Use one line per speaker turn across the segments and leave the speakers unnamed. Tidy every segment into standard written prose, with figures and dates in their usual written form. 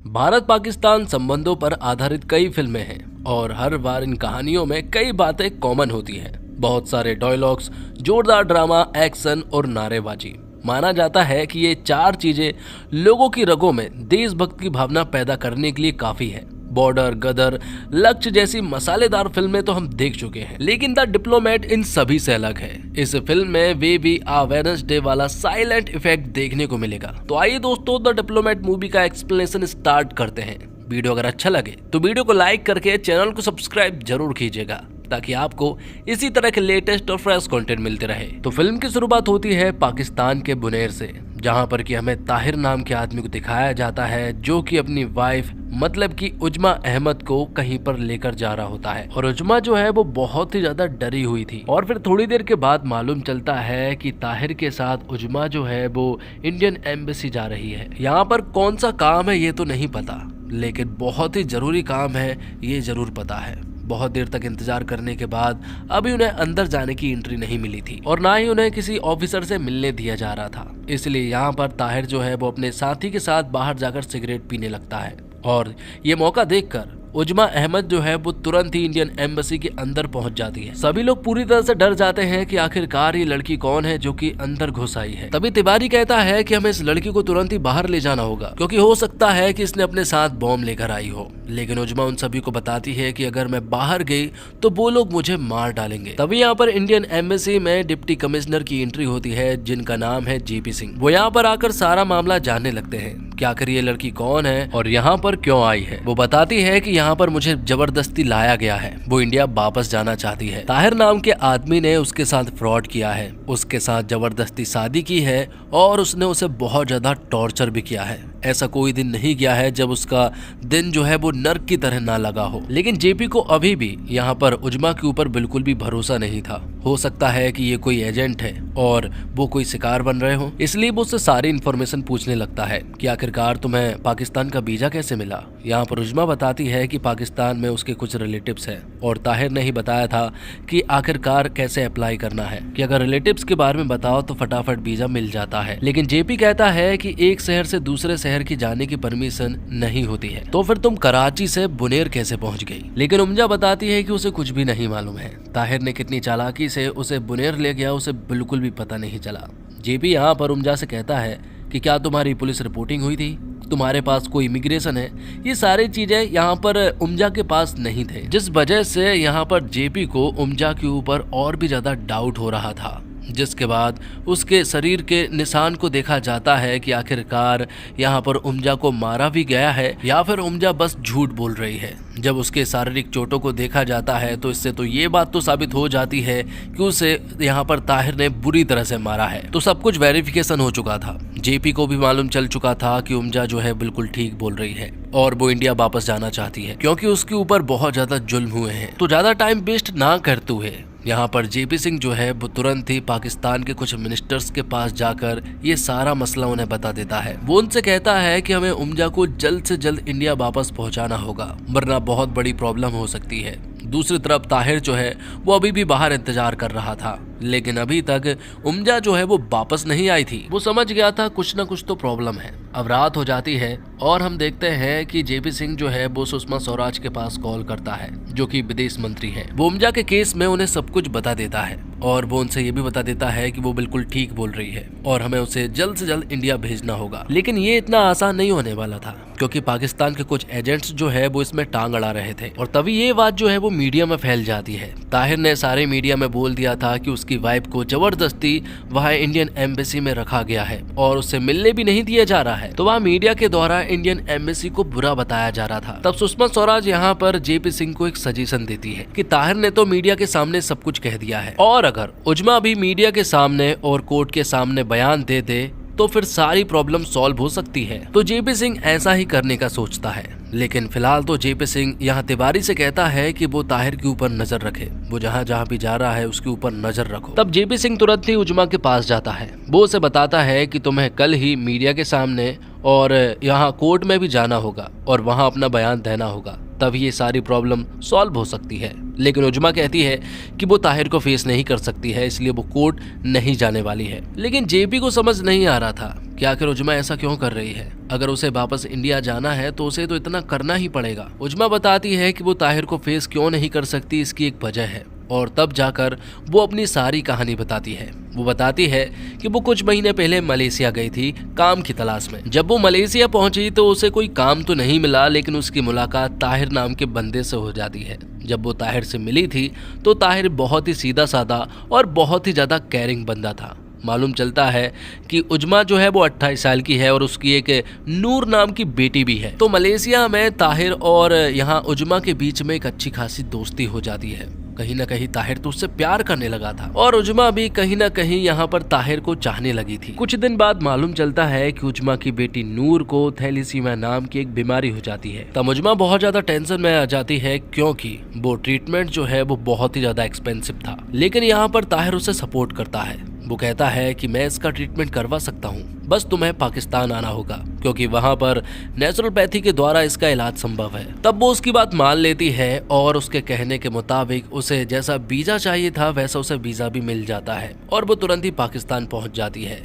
भारत पाकिस्तान संबंधों पर आधारित कई फिल्में हैं और हर बार इन कहानियों में कई बातें कॉमन होती हैं। बहुत सारे डायलॉग्स, जोरदार ड्रामा, एक्शन और नारेबाजी। माना जाता है कि ये चार चीजें लोगों की रगों में देशभक्त की भावना पैदा करने के लिए काफी है। बॉर्डर, गदर, लक्ष्य जैसी मसालेदार फिल्में तो हम देख चुके हैं, लेकिन द डिप्लोमेट इन सभी से अलग है। इस फिल्म में वे भी वेडनेसडे वाला साइलेंट इफेक्ट देखने को मिलेगा। तो आइए दोस्तों, द डिप्लोमेट मूवी का एक्सप्लेनेशन स्टार्ट करते हैं। वीडियो अगर अच्छा लगे तो वीडियो को लाइक करके चैनल को सब्सक्राइब जरूर कीजिएगा ताकि आपको इसी तरह के लेटेस्ट और फ्रेश कंटेंट मिलते रहे। तो फिल्म की शुरुआत होती है पाकिस्तान के बुनेर से, जहां पर कि हमें ताहिर नाम के आदमी को दिखाया जाता है जो कि अपनी वाइफ मतलब कि उजमा अहमद को कहीं पर लेकर जा रहा होता है। और उजमा जो है वो बहुत ही ज्यादा डरी हुई थी। और फिर थोड़ी देर के बाद मालूम चलता है कि ताहिर के साथ उजमा जो है वो इंडियन एम्बेसी जा रही है। यहाँ पर कौन सा काम है ये तो नहीं पता, लेकिन बहुत ही जरूरी काम है ये जरूर पता है। बहुत देर तक इंतजार करने के बाद अभी उन्हें अंदर जाने की एंट्री नहीं मिली थी और ना ही उन्हें किसी ऑफिसर से मिलने दिया जा रहा था। इसलिए यहाँ पर ताहिर जो है वो अपने साथी के साथ बाहर जाकर सिगरेट पीने लगता है और ये मौका देखकर उजमा अहमद जो है वो तुरंत ही इंडियन एम्बेसी के अंदर पहुंच जाती है। सभी लोग पूरी तरह से डर जाते हैं कि आखिरकार ये लड़की कौन है जो कि अंदर घुस आई है। तभी तिवारी कहता है कि हमें इस लड़की को तुरंत ही बाहर ले जाना होगा क्योंकि हो सकता है कि इसने अपने साथ बॉम्ब लेकर आई हो। लेकिन उजमा उन सभी को बताती है कि अगर मैं बाहर गई तो वो लोग मुझे मार डालेंगे। तभी यहाँ पर इंडियन एम्बेसी में डिप्टी कमिश्नर की एंट्री होती है जिनका नाम है जेपी सिंह। वो यहाँ पर आकर सारा मामला जानने लगते हैं कि आखिर ये लड़की कौन है और यहाँ पर क्यों आई है। वो बताती है कि यहाँ पर मुझे जबरदस्ती लाया गया है, वो इंडिया वापस जाना चाहती है। ताहिर नाम के आदमी ने उसके साथ फ्रॉड किया है, उसके साथ जबरदस्ती शादी की है और उसने उसे बहुत ज्यादा टॉर्चर भी किया है। ऐसा कोई दिन नहीं गया है जब उसका दिन जो है वो नर्क की तरह ना लगा हो। लेकिन जेपी को अभी भी यहाँ पर उजमा के ऊपर बिल्कुल भी भरोसा नहीं था। हो सकता है कि ये कोई एजेंट है और वो कोई शिकार बन रहे हो, इसलिए वो उससे सारी इन्फॉर्मेशन पूछने लगता है कि आखिरकार तुम्हें पाकिस्तान का वीजा कैसे मिला। यहाँ पर उजमा बताती है कि पाकिस्तान में उसके कुछ रिलेटिव्स हैं और ताहिर ने ही बताया था कि आखिरकार कैसे अप्लाई करना है, कि अगर रिलेटिव्स के बारे में बताओ तो फटाफट वीजा मिल जाता है। लेकिन जेपी कहता है कि एक शहर से दूसरे शहर की जाने की परमिशन नहीं होती है, तो फिर तुम कराची से बुनेर कैसे पहुंच गई। लेकिन उमजा बताती है कि उसे कुछ भी नहीं मालूम है। ताहिर ने कितनी चालाकी से उसे बुनेर ले गया उसे बिल्कुल भी पता नहीं चला। जेपी यहाँ पर उमजा से कहता है कि क्या तुम्हारी पुलिस रिपोर्टिंग हुई थी, तुम्हारे पास कोई इमिग्रेशन है। ये सारी चीजें यहाँ पर उमजा के पास नहीं थे, जिस वजह से यहाँ पर जेपी को उमजा के ऊपर और भी ज्यादा डाउट हो रहा था। जिसके बाद उसके शरीर के निशान को देखा जाता है कि आखिरकार यहाँ पर उमजा को मारा भी गया है या फिर उमजा बस झूठ बोल रही है। जब उसके शारीरिक चोटों को देखा जाता है तो इससे तो ये बात तो साबित हो जाती है कि उसे यहाँ पर ताहिर ने बुरी तरह से मारा है। तो सब कुछ वेरिफिकेशन हो चुका था। जेपी को भी मालूम चल चुका था कि उमजा जो है बिल्कुल ठीक बोल रही है और वो इंडिया वापस जाना चाहती है क्योंकि उसके ऊपर बहुत ज्यादा जुल्म हुए हैं। तो ज्यादा टाइम वेस्ट ना करते हुए यहाँ पर जेपी सिंह जो है वो तुरंत ही पाकिस्तान के कुछ मिनिस्टर्स के पास जाकर ये सारा मसला उन्हें बता देता है। वो उनसे कहता है कि हमें उमजा को जल्द से जल्द इंडिया वापस पहुंचाना होगा, वरना बहुत बड़ी प्रॉब्लम हो सकती है। दूसरी तरफ ताहिर जो है वो अभी भी बाहर इंतजार कर रहा था, लेकिन अभी तक उमजा जो है वो वापस नहीं आई थी। वो समझ गया था कुछ ना कुछ तो प्रॉब्लम है। अब रात हो जाती है और हम देखते हैं कि जेपी सिंह जो है वो सुषमा स्वराज के पास कॉल करता है जो कि विदेश मंत्री है। वो उमजा के केस में उन्हें सब कुछ बता देता है और वो उनसे ये भी बता देता है कि वो बिल्कुल ठीक बोल रही है और हमें उसे जल्द से जल्द इंडिया भेजना होगा। लेकिन ये इतना आसान नहीं होने वाला था क्योंकि पाकिस्तान के कुछ एजेंट्स जो है वो इसमें टांग अड़ा रहे थे और तभी ये बात जो है वो मीडिया में फैल जाती है। ताहिर ने सारे मीडिया में बोल दिया था कि उसकी वाइफ को जबरदस्ती वहाँ इंडियन एम्बेसी में रखा गया है और उससे मिलने भी नहीं दिया जा रहा है। तो वहाँ मीडिया के द्वारा इंडियन एम्बेसी को बुरा बताया जा रहा था। तब सुषमा स्वराज यहाँ पर जेपी सिंह को एक सजेशन देती है कि ताहिर ने तो मीडिया के सामने सब कुछ कह दिया है और अगर उजमा भी मीडिया के सामने और कोर्ट के सामने बयान दे दे तो फिर सारी प्रॉब्लम सॉल्व हो सकती है। तो जेपी सिंह ऐसा ही करने का सोचता है। लेकिन फिलहाल तो जेपी सिंह यहाँ तिवारी से कहता है कि वो ताहिर के ऊपर नजर रखे, वो जहाँ जहाँ भी जा रहा है उसके ऊपर नजर रखो। तब जेपी सिंह तुरंत ही उजमा के पास जाता है। वो उसे बताता है कि तुम्हें कल ही मीडिया के सामने और यहाँ कोर्ट में भी जाना होगा और वहाँ अपना बयान देना होगा, तभी ये सारी प्रॉब्लम सॉल्व हो सकती है। लेकिन उजमा कहती है कि वो ताहिर को फेस नहीं कर सकती है, इसलिए वो कोर्ट नहीं जाने वाली है। लेकिन जेपी को समझ नहीं आ रहा था कि आखिर उजमा ऐसा क्यों कर रही है। अगर उसे वापस इंडिया जाना है तो उसे तो इतना करना ही पड़ेगा। उजमा बताती है कि वो ताहिर को फेस क्यों नहीं कर सकती, इसकी एक वजह है, और तब जाकर वो अपनी सारी कहानी बताती है। वो बताती है कि वो कुछ महीने पहले मलेशिया गई थी काम की तलाश में। जब वो मलेशिया पहुंची तो उसे कोई काम तो नहीं मिला, लेकिन उसकी मुलाकात ताहिर नाम के बंदे से हो जाती है। जब वो ताहिर से मिली थी तो ताहिर बहुत ही सीधा साधा और बहुत ही ज्यादा केयरिंग बंदा था। मालूम चलता है कि उजमा जो है वो 28 साल की है और उसकी एक नूर नाम की बेटी भी है। तो मलेशिया में ताहिर और यहाँ उजमा के बीच में एक अच्छी खासी दोस्ती हो जाती है। कहीं ना कहीं ताहिर तो उससे प्यार करने लगा था और उजमा भी कहीं ना कहीं यहाँ पर ताहिर को चाहने लगी थी। कुछ दिन बाद मालूम चलता है कि उजमा की बेटी नूर को थैलीसीमिया नाम की एक बीमारी हो जाती है। तब उजमा बहुत ज्यादा टेंशन में आ जाती है, क्योंकि वो ट्रीटमेंट जो है वो बहुत ही ज्यादा एक्सपेंसिव था। लेकिन यहाँ पर ताहिर उसे सपोर्ट करता है। वो कहता है कि मैं इसका ट्रीटमेंट करवा सकता हूँ, बस तुम्हें पाकिस्तान आना होगा, क्योंकि वहाँ पर नेचुरोपैथी के द्वारा इसका इलाज संभव है। तब वो उसकी बात मान लेती है और उसके कहने के मुताबिक उसे जैसा वीजा चाहिए था वैसा उसे वीजा भी मिल जाता है और वो तुरंत ही पाकिस्तान पहुँच जाती है।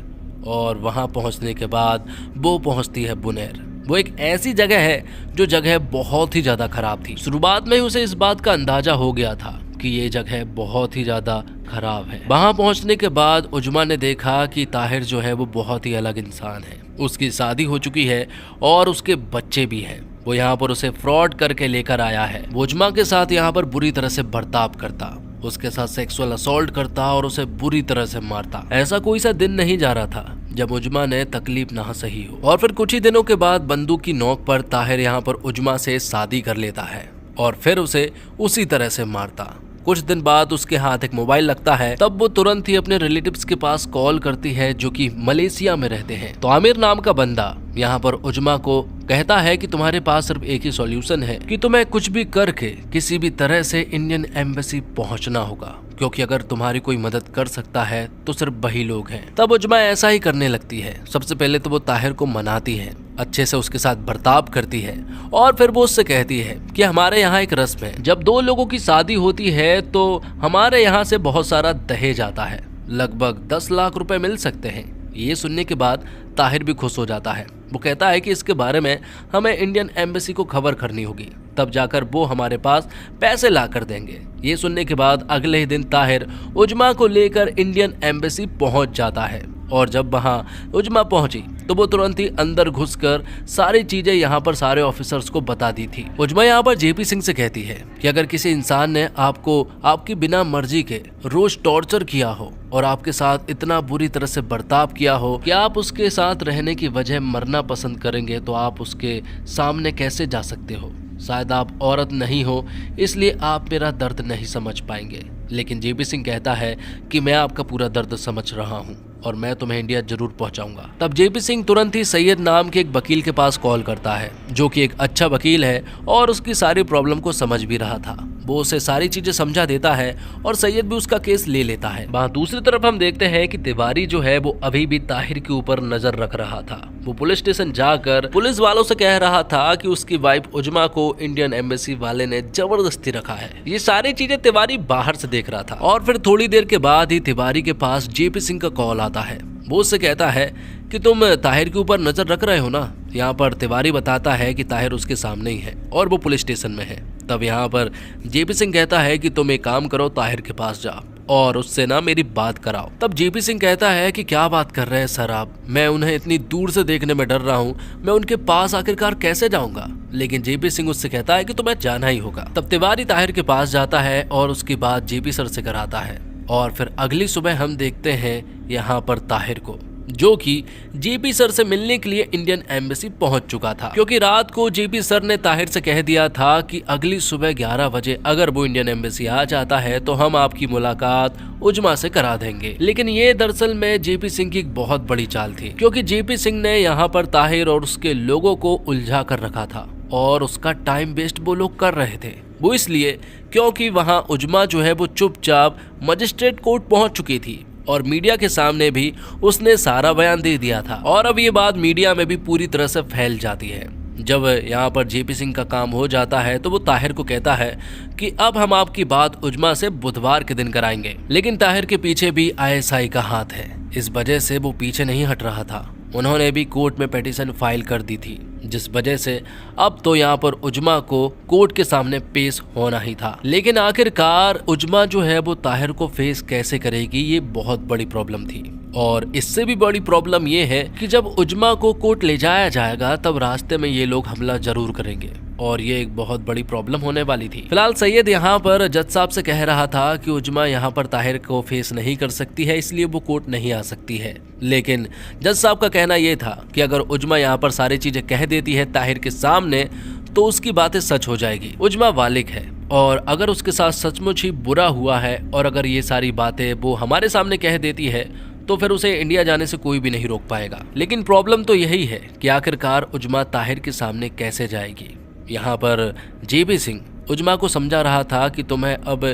और वहाँ पहुँचने के बाद वो पहुँचती है बुनेर। वो एक ऐसी जगह है जो जगह बहुत ही ज्यादा खराब थी। शुरुआत में ही उसे इस बात का अंदाजा हो गया था कि ये जगह बहुत ही ज्यादा खराब है। वहां पहुंचने के बाद उजमा ने देखा कि ताहिर जो है वो बहुत ही अलग इंसान है। उसकी शादी हो चुकी है और उसके बच्चे भी हैं। वो यहाँ पर उसे फ्रॉड करके लेकर आया है। वो उजमा के साथ यहाँ पर बुरी तरह से बर्ताव करता, उसके साथ सेक्सुअल असॉल्ट करता और उसे बुरी तरह से मारता। ऐसा कोई सा दिन नहीं जा रहा था जब उजमा ने तकलीफ ना सही हो। और फिर कुछ ही दिनों के बाद बंदूक की नोक पर ताहिर यहाँ पर उजमा से शादी कर लेता है और फिर उसे उसी तरह से मारता। कुछ दिन बाद उसके हाथ एक मोबाइल लगता है। तब वो तुरंत ही अपने रिलेटिव्स के पास कॉल करती है जो कि मलेशिया में रहते हैं। तो आमिर नाम का बंदा यहाँ पर उजमा को कहता है कि तुम्हारे पास सिर्फ एक ही सॉल्यूशन है कि तुम्हें कुछ भी करके किसी भी तरह से इंडियन एम्बेसी पहुंचना होगा, क्योंकि अगर तुम्हारी कोई मदद कर सकता है तो सिर्फ वही लोग हैं। तब उजमा ऐसा ही करने लगती है। सबसे पहले तो वो ताहिर को मनाती है, अच्छे से उसके साथ बर्ताव करती है और फिर वो उससे कहती है कि हमारे यहाँ एक रस्म है, जब दो लोगों की शादी होती है तो हमारे यहाँ से बहुत सारा दहेज आता है, लगभग 10 लाख रुपए मिल सकते हैं। ये सुनने के बाद ताहिर भी खुश हो जाता है। वो कहता है कि इसके बारे में हमें इंडियन एम्बेसी को खबर करनी होगी, तब जाकर वो हमारे पास पैसे ला कर देंगे। ये सुनने के बाद अगले ही दिन ताहिर उजमा को लेकर इंडियन एम्बेसी पहुंच जाता है और जब वहां उजमा पहुंची तो वो तुरंत ही अंदर घुसकर सारी चीजें यहाँ पर सारे ऑफिसर्स को बता दी थी। उजमा यहाँ पर जेपी सिंह से कहती है कि अगर किसी इंसान ने आपको आपकी बिना मर्जी के रोज टॉर्चर किया हो और आपके साथ इतना बुरी तरह से बर्ताव किया हो कि आप उसके साथ रहने की वजह मरना पसंद करेंगे, तो आप उसके सामने कैसे जा सकते हो? शायद आप औरत नहीं हो इसलिए आप मेरा दर्द नहीं समझ पाएंगे, लेकिन जेपी सिंह कहता है कि मैं आपका पूरा दर्द समझ रहा हूँ और मैं तुम्हें इंडिया जरूर पहुंचाऊंगा। तब जेपी सिंह तुरंत ही सैयद नाम के एक वकील के पास कॉल करता है जो कि एक अच्छा वकील है और उसकी सारी प्रॉब्लम को समझ भी रहा था। वो उसे सारी चीजें समझा देता है और सैयद भी उसका केस ले लेता है। वहाँ दूसरी तरफ हम देखते हैं कि तिवारी जो है वो अभी भी ताहिर के ऊपर नजर रख रहा था। वो पुलिस स्टेशन जाकर पुलिस वालों से कह रहा था कि उसकी वाइफ उजमा को इंडियन एम्बेसी वाले ने जबरदस्ती रखा है। ये सारी चीजें तिवारी बाहर से देख रहा था और फिर थोड़ी देर के बाद ही तिवारी के पास जेपी सिंह का कॉल आता है। वो उससे कहता है कि तुम ताहिर के ऊपर नजर रख रहे हो ना। यहाँ पर तिवारी बताता है कि ताहिर उसके सामने ही है और वो पुलिस स्टेशन में है। तब यहाँ पर जेपी सिंह कहता है कि तुम एक काम करो, ताहिर के पास जाओ और उससे ना मेरी बात कराओ। तब जेपी सिंह कहता है कि क्या बात कर रहे हैं सर आप, मैं उन्हें इतनी दूर से देखने में डर रहा हूँ, मैं उनके पास आखिरकार कैसे जाऊंगा? लेकिन जेपी सिंह उससे कहता है कि तुम्हें जाना ही होगा। तब तिवारी ताहिर के पास जाता है और उसकी बात जेपी सर से कराता है और फिर अगली सुबह हम देखते हैं यहाँ पर ताहिर को, जो कि जेपी सर से मिलने के लिए इंडियन एम्बेसी पहुंच चुका था, क्योंकि रात को जेपी सर ने ताहिर से कह दिया था कि अगली सुबह 11 बजे अगर वो इंडियन एम्बेसी आ जाता है तो हम आपकी मुलाकात उजमा से करा देंगे। लेकिन ये दरअसल में जेपी सिंह की एक बहुत बड़ी चाल थी, क्योंकि जेपी सिंह ने यहाँ पर ताहिर और उसके लोगों को उलझा कर रखा था और उसका टाइम वेस्ट वो लोग कर रहे थे। वो इसलिए क्योंकि वहाँ उजमा जो है वो चुपचाप मजिस्ट्रेट कोर्ट पहुंच चुकी थी और मीडिया के सामने भी उसने सारा बयान दे दिया था और अब ये बात मीडिया में भी पूरी तरह से फैल जाती है। जब यहाँ पर जेपी सिंह का काम हो जाता है तो वो ताहिर को कहता है कि अब हम आपकी बात उजमा से बुधवार के दिन कराएंगे। लेकिन ताहिर के पीछे भी आईएसआई का हाथ है, इस वजह से वो पीछे नहीं हट रहा था। उन्होंने भी कोर्ट में पिटीशन फाइल कर दी थी, जिस वजह से अब तो यहाँ पर उजमा को कोर्ट के सामने पेश होना ही था। लेकिन आखिरकार उजमा जो है वो ताहिर को फेस कैसे करेगी, ये बहुत बड़ी प्रॉब्लम थी। और इससे भी बड़ी प्रॉब्लम ये है कि जब उजमा को कोर्ट ले जाया जाएगा तब रास्ते में ये लोग हमला जरूर करेंगे और ये एक बहुत बड़ी प्रॉब्लम होने वाली थी। फिलहाल सैयद यहाँ पर जज साहब से कह रहा था कि उजमा यहाँ पर ताहिर को फेस नहीं कर सकती है, इसलिए वो कोर्ट नहीं आ सकती है। लेकिन जज साहब का कहना यह था कि अगर उजमा यहाँ पर सारी चीजें कह देती है ताहिर के सामने तो उसकी बातें सच हो जाएगी। उजमा बालिग है और अगर उसके साथ सचमुच ही बुरा हुआ है और अगर ये सारी बातें वो हमारे सामने कह देती है तो फिर उसे इंडिया जाने से कोई भी नहीं रोक पाएगा। लेकिन प्रॉब्लम तो यही है कि आखिरकार उजमा ताहिर के सामने कैसे जाएगी। यहाँ पर जेपी सिंह उजमा को समझा रहा था कि तुम्हें अब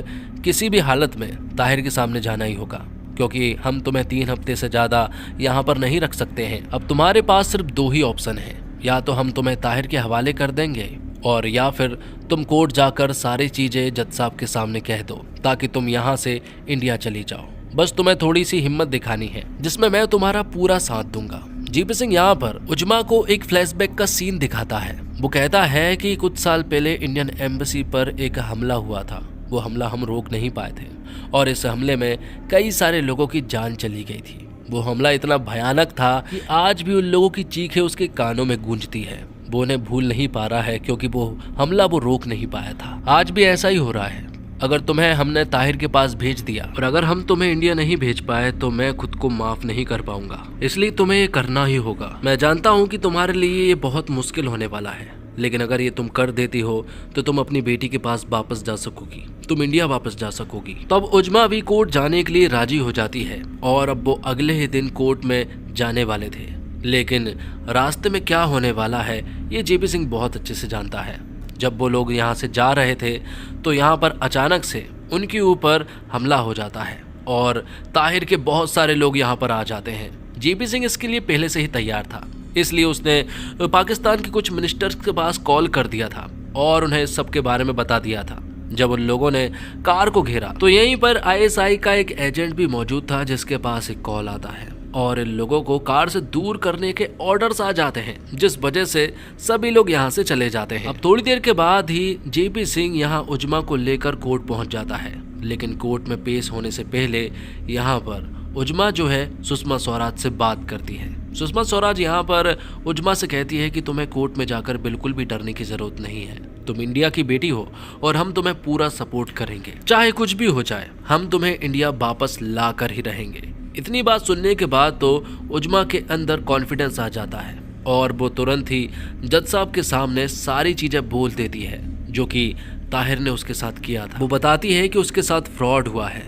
किसी भी हालत में ताहिर के सामने जाना ही होगा, क्योंकि हम तुम्हें 3 हफ्ते से ज़्यादा यहाँ पर नहीं रख सकते हैं। अब तुम्हारे पास सिर्फ 2 ही ऑप्शन हैं, या तो हम तुम्हें ताहिर के हवाले कर देंगे और या फिर तुम कोर्ट जाकर सारी चीज़ें जज साहब के सामने कह दो ताकि तुम यहाँ से इंडिया चली जाओ। बस तुम्हें थोड़ी सी हिम्मत दिखानी है जिसमें मैं तुम्हारा पूरा साथ दूंगा। जेपी सिंह यहाँ पर उजमा को एक फ्लैशबैक का सीन दिखाता है। वो कहता है कि कुछ साल पहले इंडियन एम्बेसी पर एक हमला हुआ था, वो हमला हम रोक नहीं पाए थे और इस हमले में कई सारे लोगों की जान चली गई थी। वो हमला इतना भयानक था कि आज भी उन लोगों की चीखें उसके कानों में गूंजती है। वो उन्हें भूल नहीं पा रहा है क्योंकि वो हमला वो रोक नहीं पाया था। आज भी ऐसा ही हो रहा है। अगर तुम्हें हमने ताहिर के पास भेज दिया और अगर हम तुम्हें इंडिया नहीं भेज पाए तो मैं खुद को माफ नहीं कर पाऊंगा, इसलिए तुम्हें ये करना ही होगा। मैं जानता हूँ कि तुम्हारे लिए ये बहुत मुश्किल होने वाला है, लेकिन अगर ये तुम कर देती हो तो तुम अपनी बेटी के पास वापस जा सकोगी, तुम इंडिया वापस जा सकोगी। तब उजमा भी कोर्ट जाने के लिए राजी हो जाती है और अब वो अगले ही दिन कोर्ट में जाने वाले थे। लेकिन रास्ते में क्या होने वाला है ये जेपी सिंह बहुत अच्छे से जानता है। जब वो लोग यहाँ से जा रहे थे तो यहाँ पर अचानक से उनके ऊपर हमला हो जाता है और ताहिर के बहुत सारे लोग यहाँ पर आ जाते हैं। जेपी सिंह इसके लिए पहले से ही तैयार था, इसलिए उसने पाकिस्तान के कुछ मिनिस्टर्स के पास कॉल कर दिया था और उन्हें इस सब के बारे में बता दिया था। जब उन लोगों ने कार को घेरा तो यहीं पर आईएसआई का एक एजेंट भी मौजूद था जिसके पास एक कॉल आता है और इन लोगों को कार से दूर करने के ऑर्डर्स आ जाते हैं, जिस वजह से सभी लोग यहाँ से चले जाते हैं। अब थोड़ी देर के बाद ही जेपी सिंह यहाँ उजमा को लेकर कोर्ट पहुँच जाता है, लेकिन कोर्ट में पेश होने से पहले यहाँ पर उजमा जो है सुषमा स्वराज से बात करती है। सुषमा स्वराज यहाँ पर उजमा से कहती है कि तुम्हें कोर्ट में जाकर बिल्कुल भी डरने की जरूरत नहीं है, तुम इंडिया की बेटी हो और हम तुम्हें पूरा सपोर्ट करेंगे, चाहे कुछ भी हो जाए हम तुम्हें इंडिया वापस ला कर ही रहेंगे। इतनी बात सुनने के बाद तो उजमा के अंदर कॉन्फिडेंस आ जाता है और वो तुरंत ही जज साहब के सामने सारी चीजें बोल देती है जो कि ताहिर ने उसके साथ किया था। वो बताती है कि उसके साथ फ्रॉड हुआ है,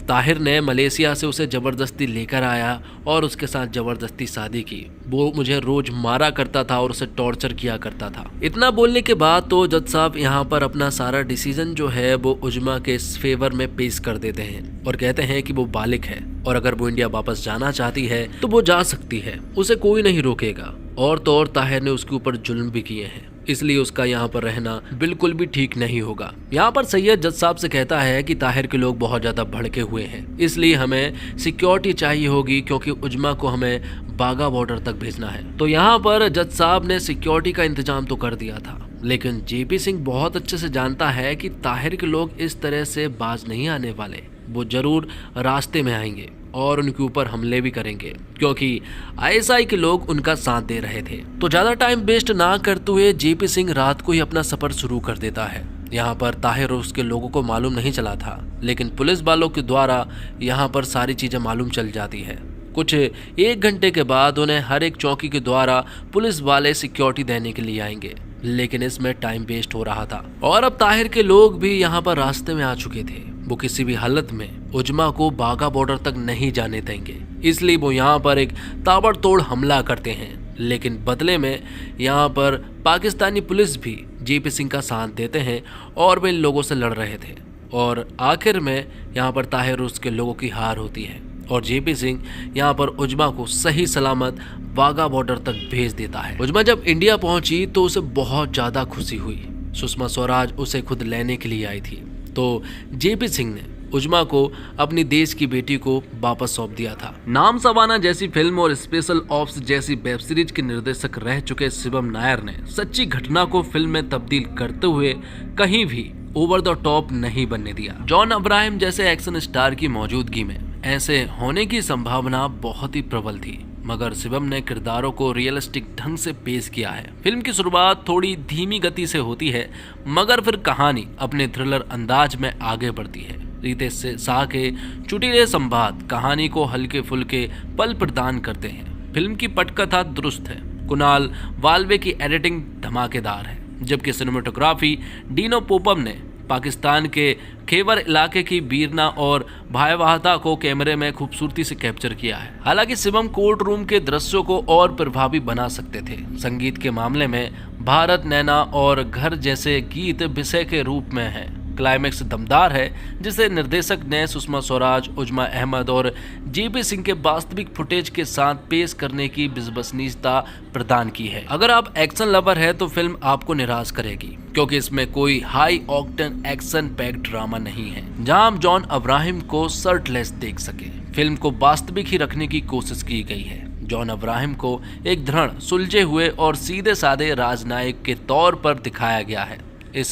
ताहिर ने मलेशिया से उसे ज़बरदस्ती लेकर आया और उसके साथ ज़बरदस्ती शादी की, वो मुझे रोज मारा करता था और उसे टॉर्चर किया करता था। इतना बोलने के बाद तो जज साहब यहाँ पर अपना सारा डिसीजन जो है वो उजमा के फेवर में पेश कर देते हैं और कहते हैं कि वो बालिग है और अगर वो इंडिया वापस जाना चाहती है तो वो जा सकती है, उसे कोई नहीं रोकेगा। और तो और ताहिर ने उसके ऊपर जुल्म भी किए हैं, इसलिए उसका यहाँ पर रहना बिल्कुल भी ठीक नहीं होगा। यहाँ पर सैयद जज साहब से कहता है कि ताहिर के लोग बहुत ज्यादा भड़के हुए हैं, इसलिए हमें सिक्योरिटी चाहिए होगी क्योंकि उजमा को हमें बागा बॉर्डर तक भेजना है। तो यहाँ पर जज साहब ने सिक्योरिटी का इंतजाम तो कर दिया था, लेकिन जेपी सिंह बहुत अच्छे से जानता है कि ताहिर के लोग इस तरह से बाज नहीं आने वाले, वो जरूर रास्ते में आएंगे और उनके ऊपर हमले भी करेंगे क्योंकि आईएसआई के लोग उनका साथ दे रहे थे। तो ज्यादा टाइम वेस्ट ना करते हुए जेपी सिंह रात को ही अपना सफर शुरू कर देता है। यहाँ पर ताहिर और उसके लोगों को मालूम नहीं चला था, लेकिन पुलिस वालों के द्वारा यहाँ पर सारी चीजें मालूम चल जाती है। कुछ 1 घंटे के बाद उन्हें हर एक चौकी के द्वारा पुलिस वाले सिक्योरिटी देने के लिए आएंगे, लेकिन इसमें टाइम वेस्ट हो रहा था और अब ताहिर के लोग भी यहाँ पर रास्ते में आ चुके थे। वो किसी भी हालत में उजमा को बागा बॉर्डर तक नहीं जाने देंगे, इसलिए वो यहाँ पर एक ताबड़तोड़ हमला करते हैं। लेकिन बदले में यहाँ पर पाकिस्तानी पुलिस भी जेपी सिंह का साथ देते हैं और वे इन लोगों से लड़ रहे थे और आखिर में यहाँ पर ताहिर और उसके लोगों की हार होती है और जेपी सिंह यहाँ पर उजमा को सही सलामत वाघा बॉर्डर तक भेज देता है। उजमा जब इंडिया पहुंची तो उसे बहुत ज्यादा खुशी हुई। सुषमा स्वराज उसे खुद लेने के लिए आई थी, तो जेपी सिंह ने उजमा को अपनी देश की बेटी को वापस सौंप दिया था। नाम सवाना जैसी फिल्म और स्पेशल ऑप्स जैसी वेब सीरीज के निर्देशक रह चुके शिवम नायर ने सच्ची घटना को फिल्म में तब्दील करते हुए कहीं भी ओवर द टॉप नहीं बनने दिया। जॉन अब्राहम जैसे एक्शन स्टार की मौजूदगी में ऐसे होने की संभावना बहुत ही प्रबल थी, मगर शिवम ने किरदारों को रियलिस्टिक ढंग से पेश किया है। फिल्म की शुरुआत थोड़ी धीमी गति से होती है, मगर फिर कहानी अपने थ्रिलर अंदाज में आगे बढ़ती है। रितेश शाह के चुटीले संवाद कहानी को हल्के फुल्के पल प्रदान करते हैं। फिल्म की पटकथा दुरुस्त है। कुणाल वाल्वे की एडिटिंग धमाकेदार है, जबकि सिनेमेटोग्राफी डीनो पोपम ने पाकिस्तान के खैबर इलाके की वीरना और भयावहता को कैमरे में खूबसूरती से कैप्चर किया है। हालांकि शिवम कोर्ट रूम के दृश्यों को और प्रभावी बना सकते थे। संगीत के मामले में भारत नैना और घर जैसे गीत विषय के रूप में हैं। क्लाइमैक्स दमदार है, जिसे निर्देशक ने सुषमा स्वराज, उजमा अहमद और जेपी सिंह के वास्तविक फुटेज के साथ पेश करने की विश्वसनीयता प्रदान की है। अगर आप एक्शन लवर है तो फिल्म आपको निराश करेगी, क्योंकि इसमें कोई high octane action packed drama नहीं है जहां हम जॉन अब्राहम को शर्टलेस देख सके। फिल्म को वास्तविक ही रखने की कोशिश की गई है। जॉन अब्राहम को एक दृढ़, सुलझे हुए और सीधे साधे राजनायक के तौर पर दिखाया गया है। इस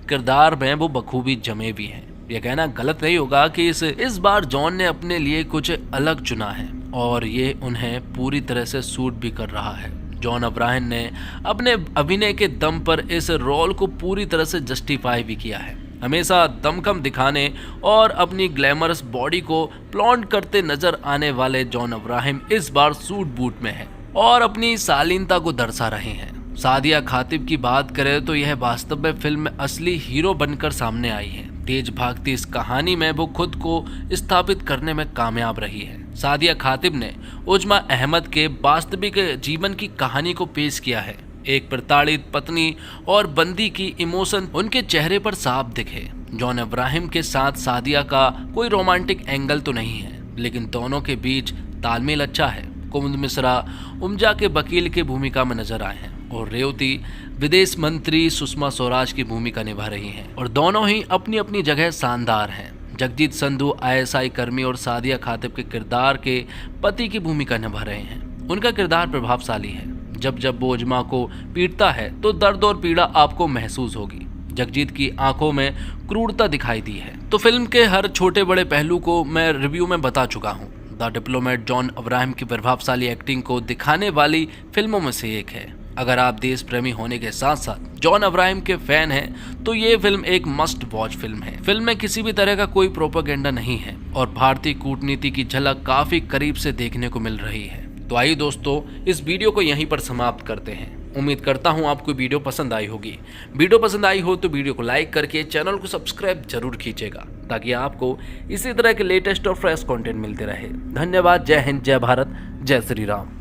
किरदार में वो बखूबी जमे भी हैं। यह कहना गलत नहीं होगा कि इस बार जॉन ने अपने लिए कुछ अलग चुना है और ये उन्हें पूरी तरह से सूट भी कर रहा है। जॉन अब्राहम ने अपने अभिनय के दम पर इस रोल को पूरी तरह से जस्टिफाई भी किया है। हमेशा दमखम दिखाने और अपनी ग्लैमरस बॉडी को फ्लॉन्ट करते नजर आने वाले जॉन अब्राहम इस बार सूट बूट में है और अपनी शालीनता को दर्शा रहे हैं। सादिया खातिब की बात करें तो यह वास्तव में फिल्म में असली हीरो बनकर सामने आई है। तेज भागती इस कहानी में वो खुद को स्थापित करने में कामयाब रही है। सादिया खातिब ने उजमा अहमद के वास्तविक जीवन की कहानी को पेश किया है। एक प्रताड़ित पत्नी और बंदी की इमोशन उनके चेहरे पर साफ दिखे। जॉन अब्राहम के साथ सादिया का कोई रोमांटिक एंगल तो नहीं है, लेकिन दोनों के बीच तालमेल अच्छा है। कुमुद मिश्रा उमजा के वकील की भूमिका में नजर आए हैं और रेवती विदेश मंत्री सुषमा स्वराज की भूमिका निभा रही हैं और दोनों ही अपनी अपनी जगह शानदार हैं। जगजीत संधू आईएसआई कर्मी और सादिया खातिब के किरदार के पति की भूमिका निभा रहे हैं। उनका किरदार प्रभावशाली है। जब जब वो उजमा को पीटता है तो दर्द और पीड़ा आपको महसूस होगी। जगजीत की आंखों में क्रूरता दिखाई दी है। तो फिल्म के हर छोटे बड़े पहलू को मैं रिव्यू में बता चुका हूँ। द डिप्लोमेट जॉन अब्राहम की प्रभावशाली एक्टिंग को दिखाने वाली फिल्मों में से एक है। अगर आप देश प्रेमी होने के साथ साथ जॉन अब्राहम के फैन हैं तो ये फिल्म एक मस्ट वॉच फिल्म है। फिल्म में किसी भी तरह का कोई प्रोपेगेंडा नहीं है और भारतीय कूटनीति की झलक काफी करीब से देखने को मिल रही है। तो आइए दोस्तों, इस वीडियो को यहीं पर समाप्त करते हैं। उम्मीद करता हूँ आपको वीडियो पसंद आई होगी। वीडियो पसंद आई हो तो वीडियो को लाइक करके चैनल को सब्सक्राइब जरूर कीजिएगा, ताकि आपको इसी तरह के लेटेस्ट और फ्रेश कंटेंट मिलते रहे। धन्यवाद। जय हिंद, जय भारत, जय श्री राम।